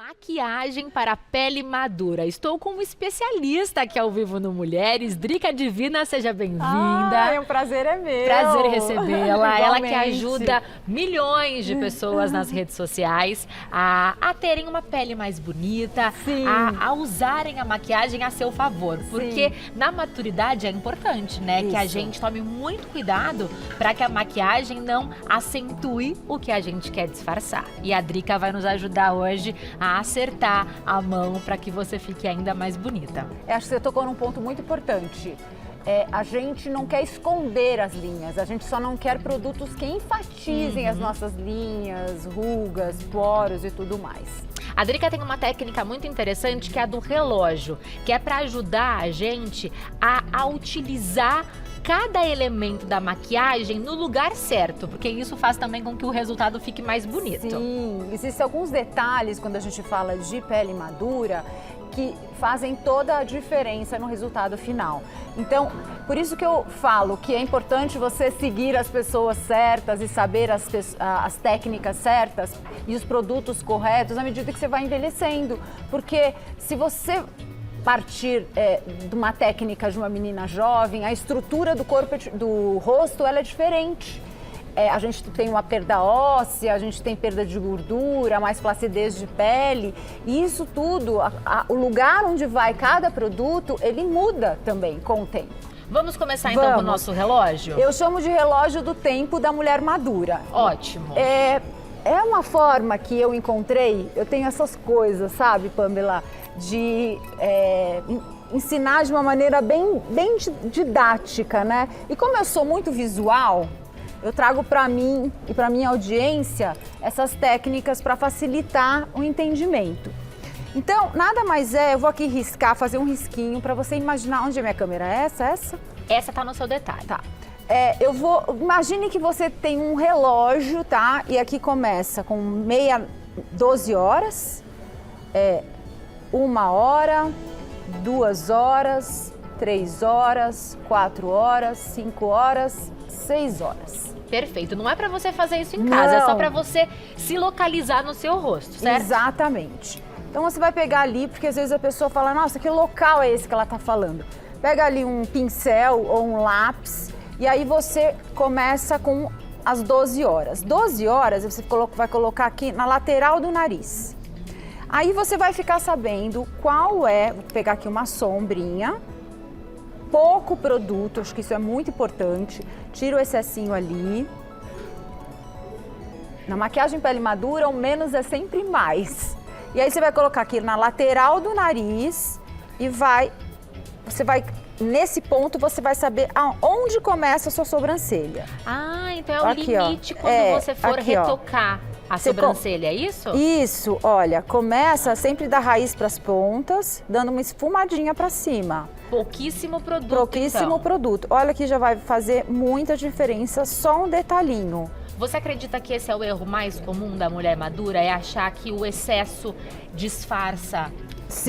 Maquiagem para pele madura. Estou com um especialista aqui ao vivo no Mulheres. Drica Divina, seja bem-vinda. O prazer é meu. Prazer recebê-la. Ela que Igualmente. ajuda milhões de pessoas nas redes sociais a terem uma pele mais bonita, a usarem a maquiagem a seu favor. Porque na maturidade é importante, né? Que a gente tome muito cuidado para que a maquiagem não acentue o que a gente quer disfarçar. E a Drica vai nos ajudar hoje a acertar a mão para que você fique ainda mais bonita. Acho que você tocou num ponto muito importante. A gente não quer esconder as linhas, a gente só não quer produtos que enfatizem as nossas linhas, rugas, poros e tudo mais. A Drica tem uma técnica muito interessante que é a do relógio, que é para ajudar a gente a utilizar cada elemento da maquiagem no lugar certo, porque isso faz também com que o resultado fique mais bonito. Sim, existem alguns detalhes quando a gente fala de pele madura que fazem toda a diferença no resultado final. Então, por isso que eu falo que é importante você seguir as pessoas certas e saber as técnicas certas e os produtos corretos à medida que você vai envelhecendo. Porque se você partir de uma técnica de uma menina jovem, a estrutura do corpo, do rosto, ela é diferente. A gente tem uma perda óssea, a gente tem perda de gordura, mais flacidez de pele. E isso tudo, o lugar onde vai cada produto, ele muda também com o tempo. Vamos começar então com o nosso relógio? Eu chamo de relógio do tempo da mulher madura. Ótimo. É uma forma que eu encontrei, eu tenho essas coisas, sabe, Pamela, de ensinar de uma maneira bem didática, né? E como eu sou muito visual, eu trago para mim e para minha audiência essas técnicas para facilitar o entendimento. Então, nada mais eu vou aqui riscar, fazer um risquinho para você imaginar onde é minha câmera. Essa? Essa tá no seu detalhe. Tá. Imagine que você tem um relógio, tá? E aqui começa com 12 horas, 1 hora, 2 horas, 3 horas, 4 horas, 5 horas, 6 horas. Perfeito. Não é para você fazer isso em casa, é só para você se localizar no seu rosto, certo? Exatamente. Então você vai pegar ali, porque às vezes a pessoa fala, nossa, que local é esse que ela tá falando? Pega ali um pincel ou um lápis e aí você começa com as 12 horas. 12 horas você vai colocar aqui na lateral do nariz. Aí você vai ficar sabendo qual vou pegar aqui uma sombrinha, pouco produto, acho que isso é muito importante. Tira o excessinho ali. Na maquiagem pele madura, o menos é sempre mais. E aí você vai colocar aqui na lateral do nariz e nesse ponto você vai saber aonde começa a sua sobrancelha. Ah, então é o aqui, limite quando você for retocar a sobrancelha, é isso? Isso, olha, começa sempre da raiz para as pontas, dando uma esfumadinha para cima. Pouquíssimo produto, Pouquíssimo produto. Olha que já vai fazer muita diferença, só um detalhinho. Você acredita que esse é o erro mais comum da mulher madura? É achar que o excesso disfarça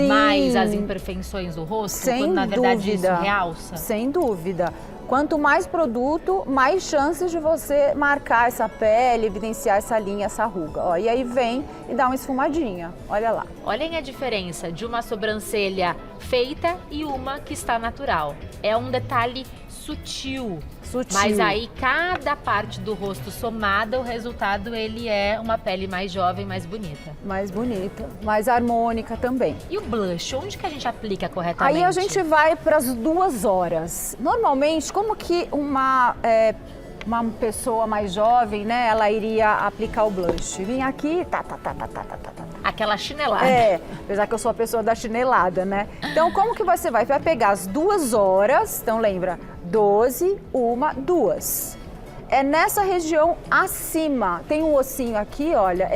mais as imperfeições do rosto? Quando na verdade isso realça? Sem dúvida. Quanto mais produto, mais chances de você marcar essa pele, evidenciar essa linha, essa ruga. Ó, e aí vem e dá uma esfumadinha. Olha lá. Olhem a diferença de uma sobrancelha feita e uma que está natural. É um detalhe sutil. Mas aí cada parte do rosto somada, o resultado ele é uma pele mais jovem, mais bonita. Mais bonita, mais harmônica também. E o blush, onde que a gente aplica corretamente? Aí a gente vai para as 2 horas. Normalmente, como que uma pessoa mais jovem, né, ela iria aplicar o blush? Vim aqui, Aquela chinelada. Apesar que eu sou a pessoa da chinelada, né? Então, como que você vai? Vai pegar as 2 horas, então lembra, 12, 1, 2. É nessa região acima, tem um ossinho aqui, olha,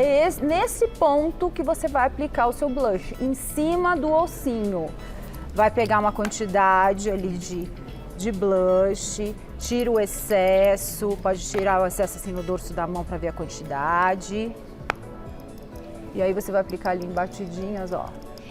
nesse ponto que você vai aplicar o seu blush, em cima do ossinho. Vai pegar uma quantidade ali de blush, tira o excesso, pode tirar o excesso assim no dorso da mão para ver a quantidade. E aí você vai aplicar ali em batidinhas, ó.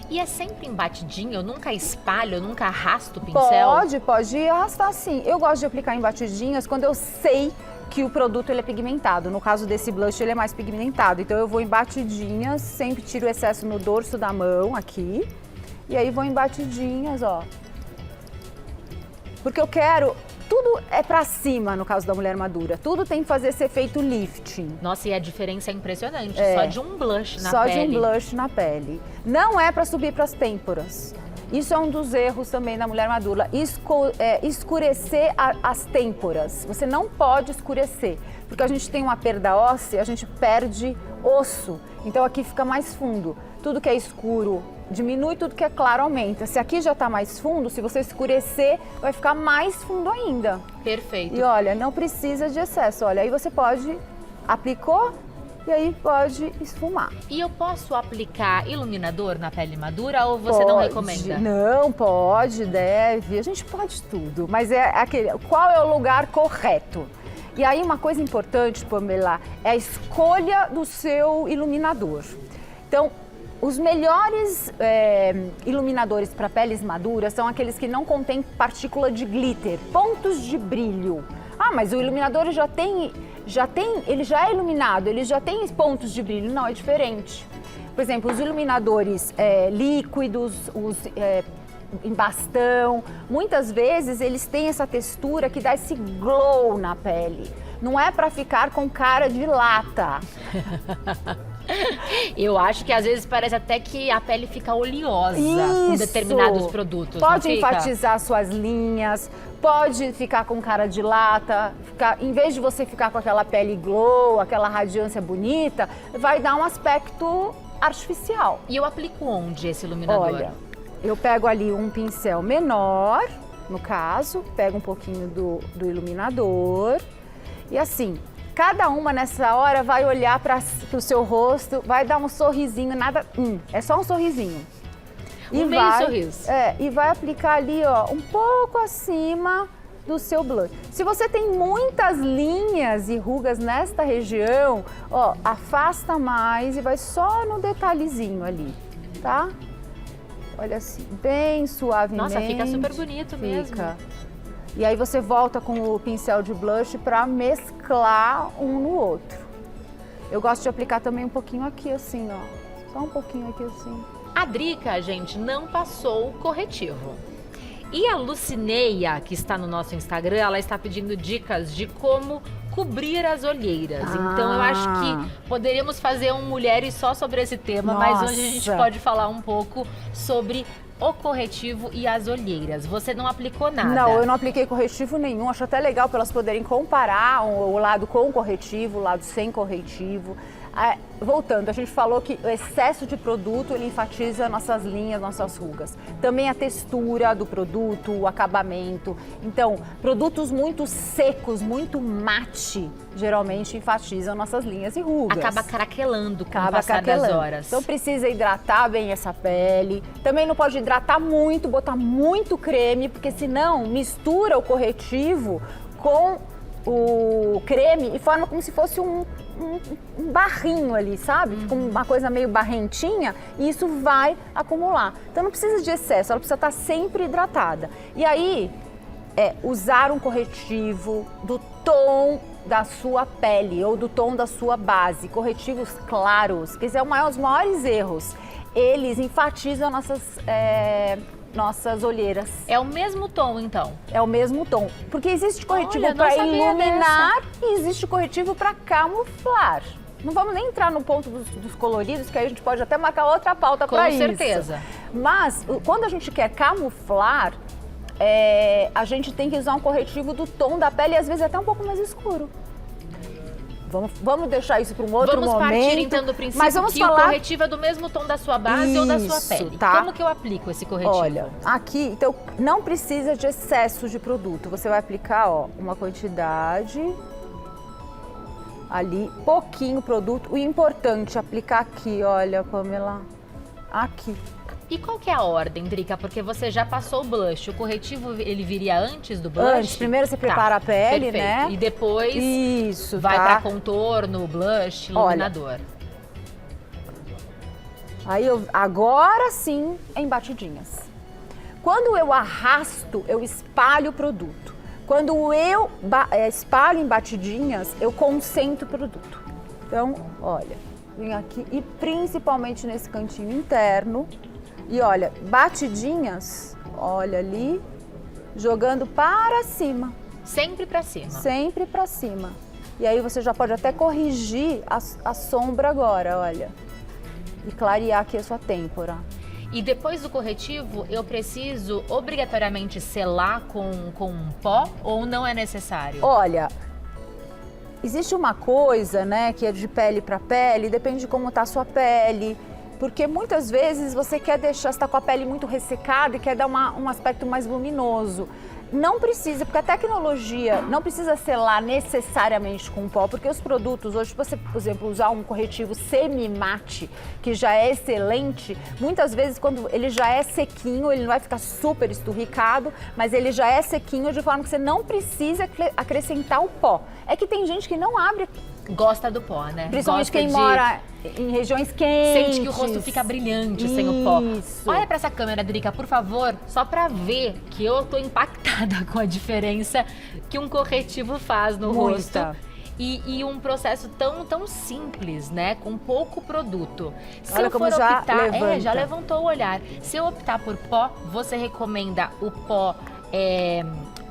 E é sempre em batidinho? Eu nunca espalho, eu nunca arrasto o pincel? Pode arrastar sim. Eu gosto de aplicar em batidinhas quando eu sei que o produto ele é pigmentado. No caso desse blush, ele é mais pigmentado. Então eu vou em batidinhas, sempre tiro o excesso no dorso da mão aqui. E aí vou em batidinhas, ó. Porque eu quero... Tudo é pra cima, no caso da mulher madura. Tudo tem que fazer esse efeito lifting. Nossa, e a diferença é impressionante. É. Só de um blush na Só pele. de um blush na pele. Não é pra subir pras têmporas. Isso é um dos erros também da mulher madura. Escurecer as têmporas. Você não pode escurecer. Porque a gente tem uma perda óssea, a gente perde osso. Então aqui fica mais fundo. Tudo que é escuro diminui, tudo que é claro aumenta. Se aqui já está mais fundo, se você escurecer, vai ficar mais fundo ainda. Perfeito. E olha, não precisa de excesso. Olha, aí você pode, aplicou, e aí pode esfumar. E eu posso aplicar iluminador na pele madura ou você não recomenda? Não, pode, deve. A gente pode tudo, mas é aquele, qual é o lugar correto? E aí uma coisa importante, Pamela, é a escolha do seu iluminador. Então, os melhores iluminadores para peles maduras são aqueles que não contêm partícula de glitter, pontos de brilho. Ah, mas o iluminador ele já é iluminado, ele já tem pontos de brilho. Não, é diferente. Por exemplo, os iluminadores líquidos, os em bastão, muitas vezes eles têm essa textura que dá esse glow na pele. Não é para ficar com cara de lata. Eu acho que às vezes parece até que a pele fica oleosa Isso. com determinados produtos. Pode não fica? enfatizar suas linhas, pode ficar com cara de lata, em vez de você ficar com aquela pele glow, aquela radiância bonita, vai dar um aspecto artificial. E eu aplico onde esse iluminador? Olha, eu pego ali um pincel menor, no caso, pego um pouquinho do iluminador e assim, cada uma nessa hora vai olhar para o seu rosto, vai dar um sorrisinho, nada, é só um sorrisinho. Um meio sorriso. E vai aplicar ali, ó, um pouco acima do seu blush. Se você tem muitas linhas e rugas nesta região, ó, afasta mais e vai só no detalhezinho ali, tá? Olha assim, bem suavemente. Nossa, fica super bonito mesmo. E aí você volta com o pincel de blush para mesclar um no outro. Eu gosto de aplicar também um pouquinho aqui assim, ó. Só um pouquinho aqui assim. A Drica, gente, não passou o corretivo. E a Lucineia, que está no nosso Instagram, ela está pedindo dicas de como cobrir as olheiras. Então eu acho que poderíamos fazer um Mulheres só sobre esse tema, mas hoje a gente pode falar um pouco sobre o corretivo e as olheiras. Você não aplicou nada? Não, eu não apliquei corretivo nenhum. Acho até legal para elas poderem comparar o lado com corretivo, o lado sem corretivo. Voltando, a gente falou que o excesso de produto, ele enfatiza nossas linhas, nossas rugas. Também a textura do produto, o acabamento. Então, produtos muito secos, muito mate, geralmente enfatizam nossas linhas e rugas. Acaba craquelando com o passar das horas. Então, precisa hidratar bem essa pele. Também não pode hidratar muito, botar muito creme, porque senão mistura o corretivo com o creme e forma como se fosse um barrinho ali, sabe? Fica uma coisa meio barrentinha e isso vai acumular. Então não precisa de excesso, ela precisa estar sempre hidratada. E aí, usar um corretivo do tom da sua pele ou do tom da sua base. Corretivos claros, que são os maiores erros. Eles enfatizam nossas olheiras. É o mesmo tom, então? É o mesmo tom. Porque existe corretivo para iluminar e existe corretivo para camuflar. Não vamos nem entrar no ponto dos coloridos, que aí a gente pode até marcar outra pauta para isso. Com certeza. Mas, quando a gente quer camuflar, a gente tem que usar um corretivo do tom da pele e às vezes até um pouco mais escuro. Vamos deixar isso para um outro momento. Vamos partir então do princípio que o corretivo é do mesmo tom da sua base ou da sua pele. Tá. Como que eu aplico esse corretivo? Olha, aqui, então, não precisa de excesso de produto. Você vai aplicar, ó, uma quantidade ali, pouquinho produto. O importante é aplicar aqui, olha, Pamela, aqui. E qual que é a ordem, Drica? Porque você já passou o blush. O corretivo, ele viria antes do blush? Antes. Primeiro você prepara a pele, perfeito. né? E depois isso, vai para contorno, blush, iluminador. Olha, aí agora sim, em batidinhas. Quando eu arrasto, eu espalho o produto. Quando eu espalho em batidinhas, eu concentro o produto. Então, olha, vem aqui e principalmente nesse cantinho interno. E olha, batidinhas, olha ali, jogando para cima. Sempre para cima. Sempre para cima. E aí você já pode até corrigir a sombra agora, olha. E clarear aqui a sua têmpora. E depois do corretivo, eu preciso obrigatoriamente selar com um pó ou não é necessário? Olha, existe uma coisa, né, que é de pele para pele, depende de como tá a sua pele. Porque muitas vezes você quer deixar, você tá com a pele muito ressecada e quer dar um aspecto mais luminoso. Não precisa, porque a tecnologia não precisa selar necessariamente com pó, porque os produtos hoje, se você, por exemplo, usar um corretivo semi-mate, que já é excelente, muitas vezes quando ele já é sequinho, ele não vai ficar super esturricado, mas ele já é sequinho de forma que você não precisa acrescentar o pó. É que tem gente que não abre. Gosta do pó, né? Principalmente Gosta quem mora em regiões quentes. Sente que o rosto fica brilhante sem o pó. Olha pra essa câmera, Drica, por favor, só pra ver que eu tô impactada com a diferença que um corretivo faz no rosto. E um processo tão simples, né? Com pouco produto. Se Olha eu como for já optar, levanta. já levantou o olhar. Se eu optar por pó, você recomenda o pó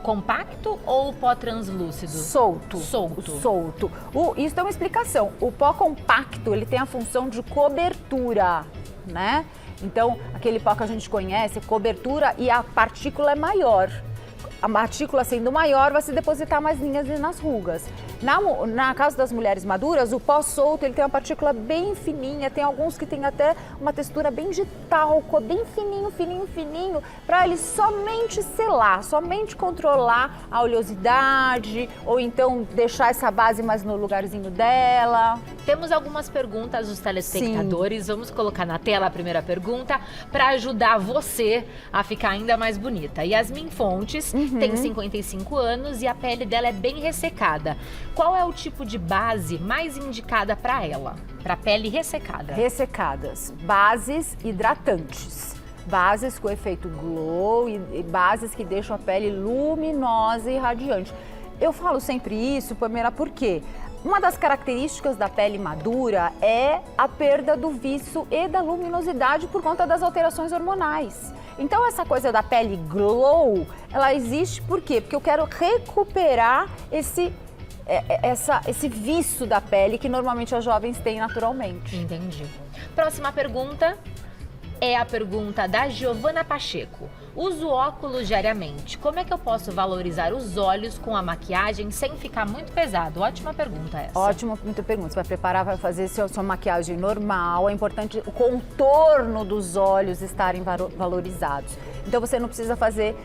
compacto ou o pó translúcido? Solto. Isso tem uma explicação. O pó compacto, ele tem a função de cobertura, né? Então, aquele pó que a gente conhece, cobertura, e a partícula é maior. A partícula sendo maior, vai se depositar mais linhas nas rugas. Na caso das mulheres maduras, o pó solto, ele tem uma partícula bem fininha, tem alguns que tem até uma textura bem de talco, bem fininho, para ele somente selar, somente controlar a oleosidade, ou então deixar essa base mais no lugarzinho dela. Temos algumas perguntas dos telespectadores. Sim. Vamos colocar na tela a primeira pergunta para ajudar você a ficar ainda mais bonita. Yasmin Fontes tem 55 anos e a pele dela é bem ressecada. Qual é o tipo de base mais indicada para ela, para pele ressecada? Ressecadas, bases hidratantes. Bases com efeito glow e bases que deixam a pele luminosa e radiante. Eu falo sempre isso, Pamela, porque uma das características da pele madura é a perda do viço e da luminosidade por conta das alterações hormonais. Então essa coisa da pele glow, ela existe por quê? Porque eu quero recuperar esse viço da pele que normalmente as jovens têm naturalmente. Entendi. Próxima pergunta é a pergunta da Giovana Pacheco. Uso óculos diariamente. Como é que eu posso valorizar os olhos com a maquiagem sem ficar muito pesado? Ótima pergunta essa. Ótima pergunta. Você vai preparar, vai fazer sua maquiagem normal. É importante o contorno dos olhos estarem valorizados. Então você não precisa fazer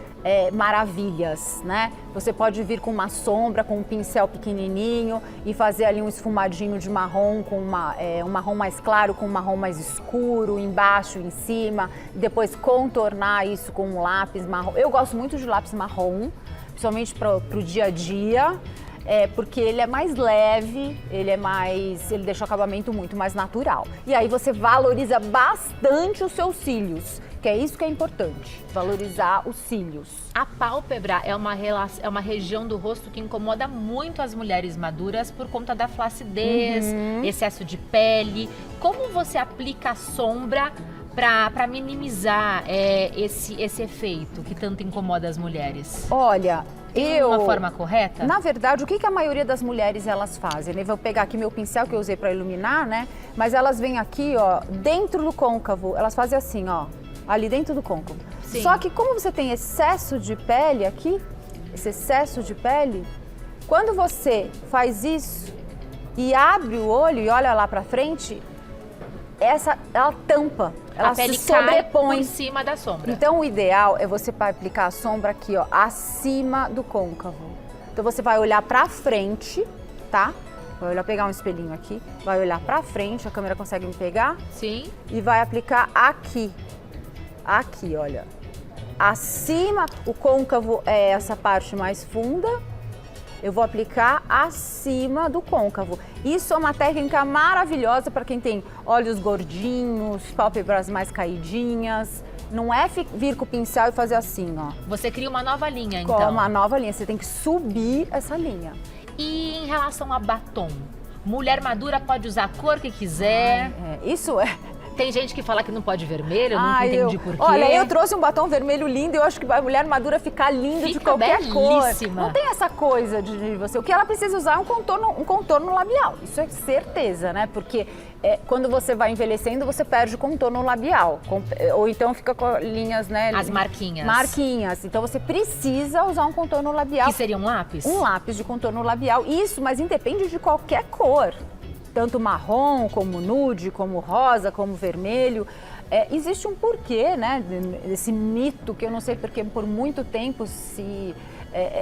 maravilhas, né? Você pode vir com uma sombra, com um pincel pequenininho e fazer ali um esfumadinho de marrom com um marrom mais claro com um marrom mais escuro, embaixo, em cima, e depois contornar isso com um lápis marrom. Eu gosto muito de lápis marrom, principalmente para o dia a dia, porque ele é mais leve, ele deixa o acabamento muito mais natural. E aí você valoriza bastante os seus cílios, que é isso que é importante, valorizar os cílios. A pálpebra é uma região do rosto que incomoda muito as mulheres maduras por conta da flacidez, excesso de pele. Como você aplica a sombra para minimizar esse efeito que tanto incomoda as mulheres? Olha, tem uma forma correta? Na verdade, o que a maioria das mulheres elas fazem? Eu vou pegar aqui meu pincel que eu usei para iluminar, né? Mas elas vêm aqui, ó, dentro do côncavo, elas fazem assim, ó, ali dentro do côncavo. Sim. Só que como você tem excesso de pele aqui, esse excesso de pele, quando você faz isso e abre o olho e olha lá para frente, ela tampa, ela se sobrepõe por cima da sombra. Então o ideal é você aplicar a sombra aqui, ó, acima do côncavo. Então você vai olhar pra frente, tá? Vai olhar, pegar um espelhinho aqui, vai olhar pra frente, a câmera consegue me pegar? Sim. E vai aplicar aqui. Aqui, olha. Acima, o côncavo é essa parte mais funda. Eu vou aplicar acima do côncavo. Isso é uma técnica maravilhosa para quem tem olhos gordinhos, pálpebras mais caidinhas. Não é vir com o pincel e fazer assim, ó. Você cria uma nova linha, Com então. uma nova linha, você tem que subir essa linha. E em relação a batom? Mulher madura pode usar a cor que quiser. Isso é... Tem gente que fala que não pode vermelho, eu nunca entendi por quê. Olha, eu trouxe um batom vermelho lindo e eu acho que a mulher madura fica linda de qualquer belíssima. cor. Não tem essa coisa de você. O que ela precisa usar é um contorno labial. Isso é certeza, né? Porque quando você vai envelhecendo, você perde o contorno labial. Ou então fica com linhas, né? As marquinhas. Marquinhas. Então você precisa usar um contorno labial. Que seria um lápis? Um lápis de contorno labial. Isso, mas independe de qualquer cor. Tanto marrom, como nude, como rosa, como vermelho. Existe um porquê, né, desse mito que eu não sei porque por muito tempo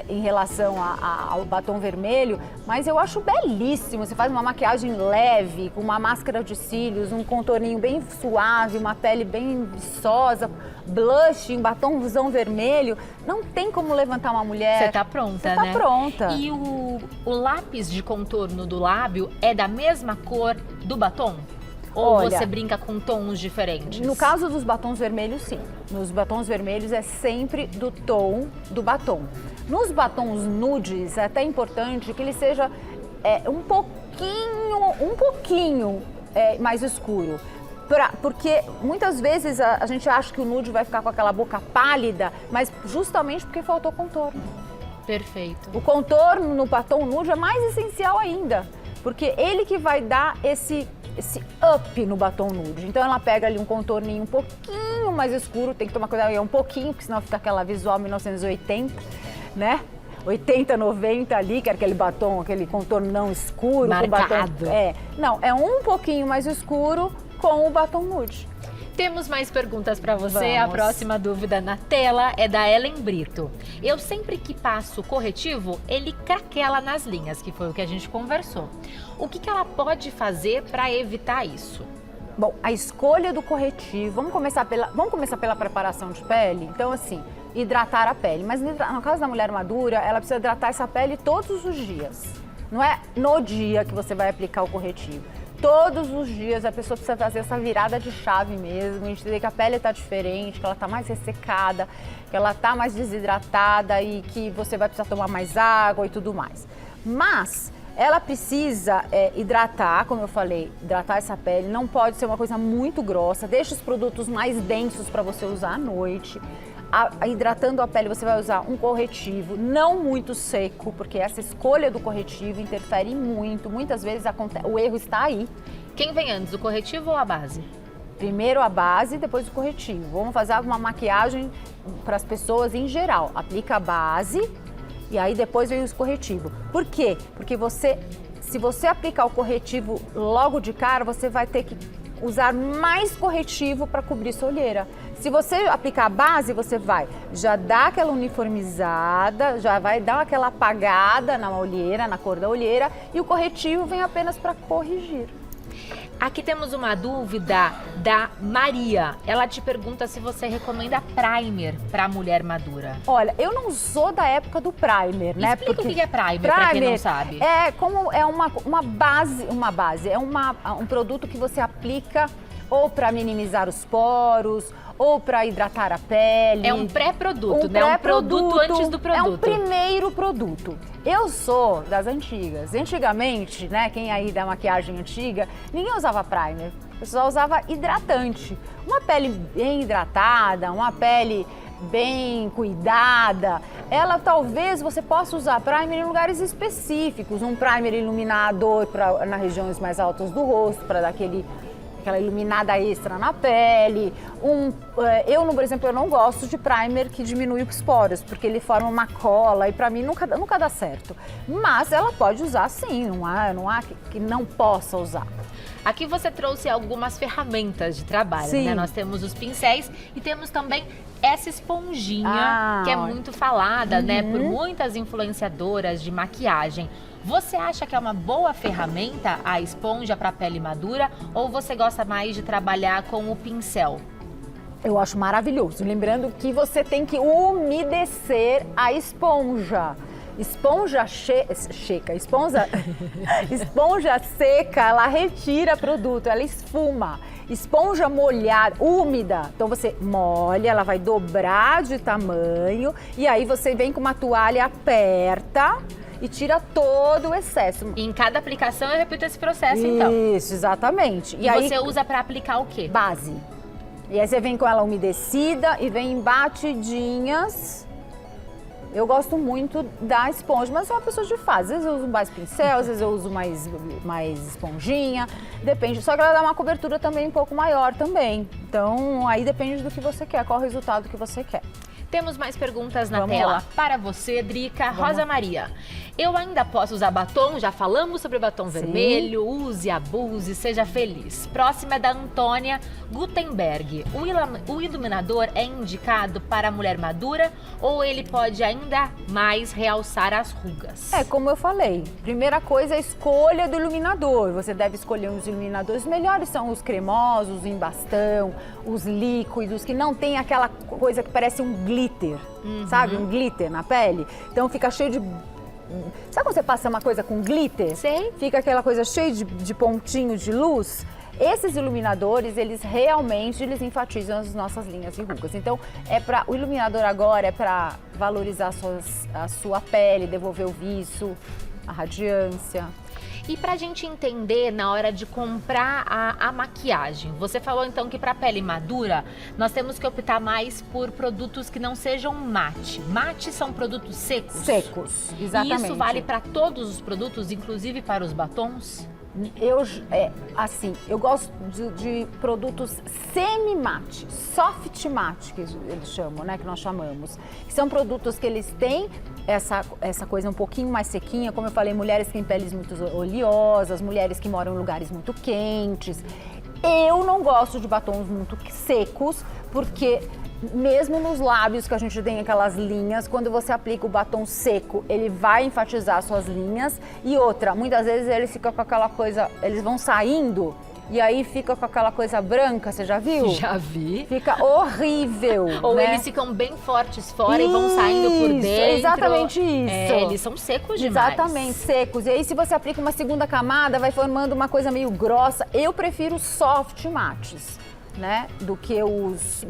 em relação ao batom vermelho, mas eu acho belíssimo. Você faz uma maquiagem leve, com uma máscara de cílios, um contorninho bem suave, uma pele bem viçosa, blush, um batomzão vermelho. Não tem como levantar uma mulher. Você tá pronta, né? Você tá pronta. E o lápis de contorno do lábio é da mesma cor do batom? Ou Olha, você brinca com tons diferentes? No caso dos batons vermelhos, sim. Nos batons vermelhos é sempre do tom do batom. Nos batons nudes é até importante que ele seja um pouquinho mais escuro. Porque muitas vezes a gente acha que o nude vai ficar com aquela boca pálida, mas justamente porque faltou contorno. Perfeito. O contorno no batom nude é mais essencial ainda, porque ele que vai dar esse up no batom nude. Então ela pega ali um contorninho um pouquinho mais escuro, tem que tomar cuidado, um pouquinho, porque senão fica aquela visual 1980, né? 80, 90 ali, que era aquele batom, aquele contornão escuro. Marcado. Com batom, não, é um pouquinho mais escuro com o batom nude. Temos mais perguntas para você. Vamos. A próxima dúvida na tela é da Ellen Brito. Eu sempre que passo corretivo, ele craquela nas linhas, que foi o que a gente conversou. O que ela pode fazer para evitar isso? Bom, a escolha do corretivo, vamos começar pela preparação de pele. Então, assim, hidratar a pele. Mas no caso da mulher madura, ela precisa hidratar essa pele todos os dias. Não é no dia que você vai aplicar o corretivo. Todos os dias a pessoa precisa fazer essa virada de chave mesmo, entender que a pele está diferente, que ela está mais ressecada, que ela está mais desidratada e que você vai precisar tomar mais água e tudo mais. Mas ela precisa hidratar, como eu falei, hidratar essa pele, não pode ser uma coisa muito grossa, deixa os produtos mais densos para você usar à noite. Hidratando a pele, você vai usar um corretivo não muito seco, porque essa escolha do corretivo interfere muito. Muitas vezes o erro está aí. Quem vem antes, o corretivo ou a base? Primeiro a base, depois o corretivo. Vamos fazer uma maquiagem para as pessoas em geral. Aplica a base e aí depois vem o corretivo. Por quê? Porque se você aplicar o corretivo logo de cara, você vai ter que usar mais corretivo para cobrir sua olheira. Se você aplicar a base, você vai já dar aquela uniformizada, já vai dar aquela apagada na olheira, na cor da olheira, e o corretivo vem apenas para corrigir. Aqui temos uma dúvida da Maria. Ela te pergunta se você recomenda primer para mulher madura. Olha, eu não sou da época do primer, né? Explica o que é primer para quem não sabe. É uma base, é um produto que você aplica ou para minimizar os poros, ou para hidratar a pele. É um pré-produto, né? Um produto antes do produto. É um primeiro produto. Eu sou das antigas. Antigamente, né, quem aí da maquiagem antiga, ninguém usava primer. O pessoal usava hidratante. Uma pele bem hidratada, uma pele bem cuidada, ela talvez você possa usar primer em lugares específicos. Um primer iluminador nas regiões mais altas do rosto, para dar aquela iluminada extra na pele. Por exemplo, eu não gosto de primer que diminui os poros, porque ele forma uma cola e pra mim nunca dá certo. Mas ela pode usar sim, não há que não possa usar. Aqui você trouxe algumas ferramentas de trabalho, Sim. né? Nós temos os pincéis e temos também essa esponjinha, que é muito falada, né, por muitas influenciadoras de maquiagem. Você acha que é uma boa ferramenta a esponja para pele madura ou você gosta mais de trabalhar com o pincel? Eu acho maravilhoso. Lembrando que você tem que umedecer a esponja. Esponja seca, ela retira produto, ela esfuma. Esponja molhada, úmida. Então você molha, ela vai dobrar de tamanho e aí você vem com uma toalha, aperta e tira todo o excesso. E em cada aplicação eu repito esse processo, então. Isso, exatamente. E aí, você usa para aplicar o quê? Base. E aí você vem com ela umedecida e vem em batidinhas. Eu gosto muito da esponja, mas sou uma pessoa de fase. Às vezes eu uso mais pincel, às vezes eu uso mais esponjinha. Depende. Só que ela dá uma cobertura também um pouco maior também. Então, aí depende do que você quer, qual o resultado que você quer. Temos mais perguntas na Vamos tela lá. para você, Drica. Rosa Maria. Eu ainda posso usar batom? Já falamos sobre batom vermelho. Use, abuse, seja feliz. Próxima é da Antônia Gutenberg. O iluminador é indicado para a mulher madura ou ele pode ainda mais realçar as rugas? É, como eu falei, primeira coisa é a escolha do iluminador. Você deve escolher os iluminadores. Os melhores são os cremosos, em bastão, os líquidos, que não tem aquela coisa que parece um glitter, sabe? Um glitter na pele. Então fica cheio de... Sabe quando você passa uma coisa com glitter? Sei. Fica aquela coisa cheia de pontinhos de luz. Esses iluminadores, eles enfatizam as nossas linhas e rugas. Então, o iluminador agora é para valorizar a sua pele, devolver o viço, a radiância. E pra gente entender na hora de comprar a maquiagem, você falou então que para pele madura nós temos que optar mais por produtos que não sejam mate. Mate são produtos secos? Secos, exatamente. E isso vale para todos os produtos, inclusive para os batons? Eu gosto de produtos semi-mate, soft mate, que eles chamam, né, que nós chamamos. Que são produtos que eles têm essa coisa um pouquinho mais sequinha, como eu falei, mulheres que têm peles muito oleosas, mulheres que moram em lugares muito quentes. Eu não gosto de batons muito secos, porque mesmo nos lábios que a gente tem aquelas linhas, quando você aplica o batom seco, ele vai enfatizar suas linhas. E outra, muitas vezes eles ficam com aquela coisa, eles vão saindo e aí fica com aquela coisa branca, você já viu? Já vi. Fica horrível. Ou né? eles ficam bem fortes fora e vão saindo por dentro. Exatamente isso. Eles são secos demais. Exatamente, secos. E aí se você aplica uma segunda camada, vai formando uma coisa meio grossa. Eu prefiro soft mates, né, do que os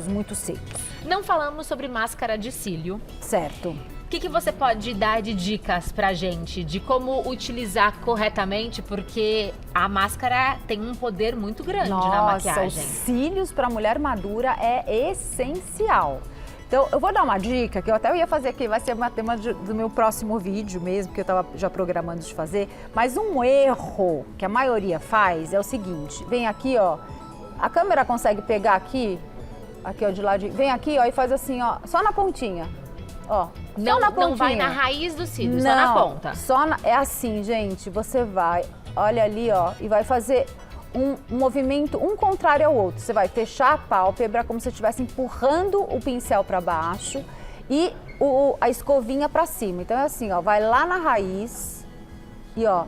muito secos. Não falamos sobre máscara de cílio. Certo. O que você pode dar de dicas pra gente de como utilizar corretamente? Porque a máscara tem um poder muito grande na maquiagem. Os cílios para mulher madura é essencial. Então, eu vou dar uma dica que eu até ia fazer aqui, vai ser uma tema do meu próximo vídeo mesmo, que eu estava já programando de fazer. Mas um erro que a maioria faz é o seguinte, vem aqui, ó, a câmera consegue pegar aqui ó, de ladinho, vem aqui, ó, e faz assim, ó, só na pontinha, ó. Não vai na raiz do cílio, só na ponta. É assim, gente, você vai, olha ali, ó, e vai fazer um movimento, um contrário ao outro. Você vai fechar a pálpebra como se você estivesse empurrando o pincel para baixo e a escovinha para cima. Então é assim, ó, vai lá na raiz e ó,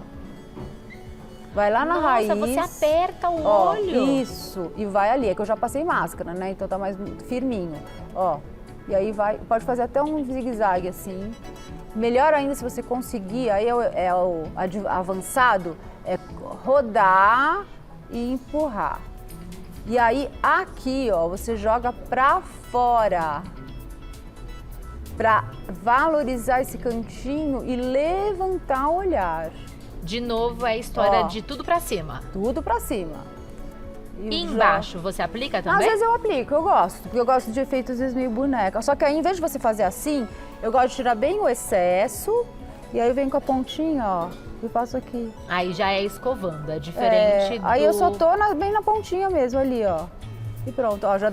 vai lá na raiz. Nossa, você aperta o ó, olho. Isso, e vai ali. É que eu já passei máscara, né? Então tá mais firminho, ó. E aí pode fazer até um zigue-zague assim. Melhor ainda se você conseguir, aí o avançado, é rodar e empurrar. E aí aqui, ó, você joga pra fora. Pra valorizar esse cantinho e levantar o olhar. De novo, é a história de tudo pra cima. Tudo pra cima. E embaixo, você aplica também? Às vezes eu aplico, eu gosto. Porque eu gosto de efeitos, às vezes, meio boneca. Só que aí, em vez de você fazer assim, eu gosto de tirar bem o excesso. E aí eu venho com a pontinha, ó, e passo aqui. Aí já é escovando, é diferente do... Aí eu só tô bem na pontinha mesmo, ali, ó. E pronto, ó, já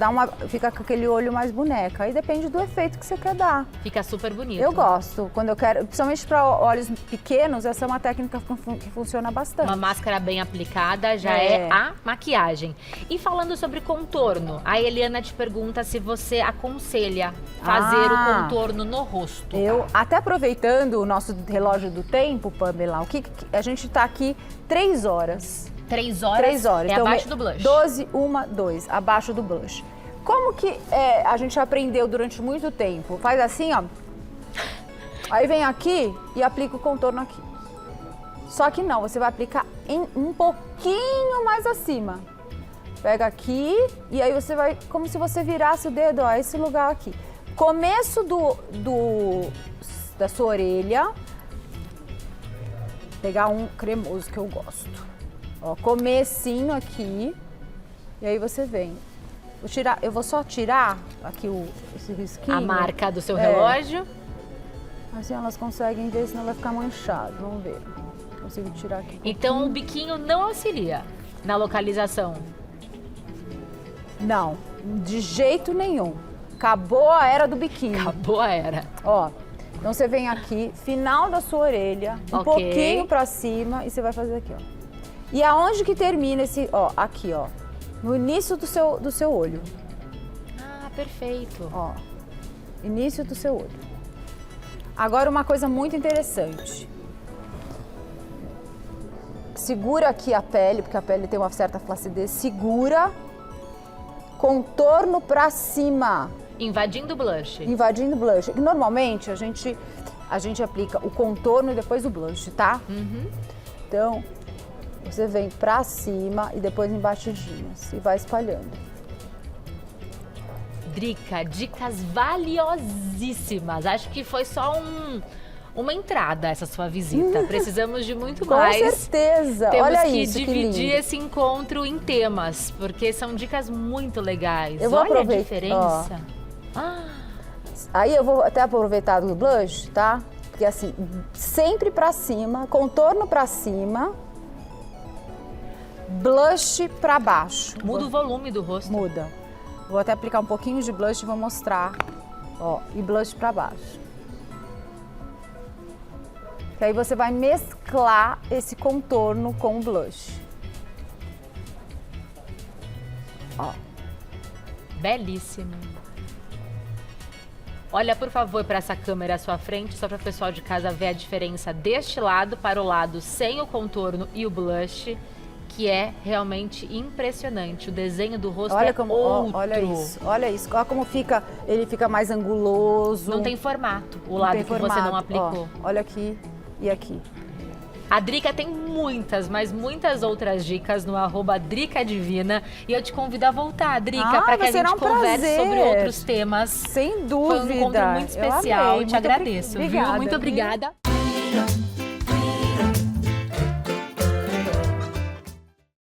fica com aquele olho mais boneca. Aí depende do efeito que você quer dar. Fica super bonito. Eu gosto, quando eu quero, principalmente para olhos pequenos, essa é uma técnica que funciona bastante. Uma máscara bem aplicada já é a maquiagem. E falando sobre contorno, a Eliana te pergunta se você aconselha fazer o contorno no rosto. Eu, até aproveitando o nosso relógio do tempo, Pamela, a gente tá aqui 3 horas. 3 horas? 3 horas. É então, abaixo do blush. 12, 1, 2, abaixo do blush. Como que a gente aprendeu durante muito tempo? Faz assim, ó. Aí vem aqui e aplica o contorno aqui. Só que não, você vai aplicar um pouquinho mais acima. Pega aqui e aí você vai, como se você virasse o dedo, ó, esse lugar aqui. Começo da sua orelha, pegar um cremoso que eu gosto. Ó, comecinho aqui, e aí você vem. Eu vou só tirar aqui esse risquinho. A marca do seu relógio. Assim elas conseguem ver, senão vai ficar manchado. Vamos ver. Consigo tirar aqui. Então o biquinho não auxilia na localização? Não, de jeito nenhum. Acabou a era do biquinho. Acabou a era. Ó, então você vem aqui, final da sua orelha, um pouquinho pra cima e você vai fazer aqui, ó. E aonde que termina esse, ó, aqui, ó. No início do seu olho. Ah, perfeito. Ó, início do seu olho. Agora uma coisa muito interessante. Segura aqui a pele, porque a pele tem uma certa flacidez. Segura, contorno pra cima. Invadindo o blush. Invadindo o blush. Normalmente a gente aplica o contorno e depois o blush, tá? Uhum. Então, você vem pra cima e depois em batidinhas e vai espalhando. Drica, dicas valiosíssimas. Acho que foi só uma entrada essa sua visita. Precisamos de muito mais. Com certeza. Temos Olha que isso, dividir que esse encontro em temas, porque são dicas muito legais. Eu vou Olha aproveitar, a diferença. Aí eu vou até aproveitar do blush, tá? Porque assim, sempre pra cima, contorno pra cima, blush pra baixo. Muda o volume do rosto. Muda. Vou até aplicar um pouquinho de blush e vou mostrar. Ó, e blush pra baixo. Que aí você vai mesclar esse contorno com o blush. Ó. Belíssimo. Olha, por favor, para essa câmera à sua frente, só para o pessoal de casa ver a diferença deste lado para o lado sem o contorno e o blush, que é realmente impressionante. O desenho do rosto Olha é como, outro. olha isso, olha isso. Olha como fica, ele fica mais anguloso. Não tem formato, o lado que você não aplicou. Ó, olha aqui e aqui. A Drica tem muitas, mas muitas outras dicas no @DricaDivina. E eu te convido a voltar, Drica, para que a gente converse sobre outros temas. Sem dúvida. Foi um encontro muito especial. Eu te agradeço, viu? Muito obrigada.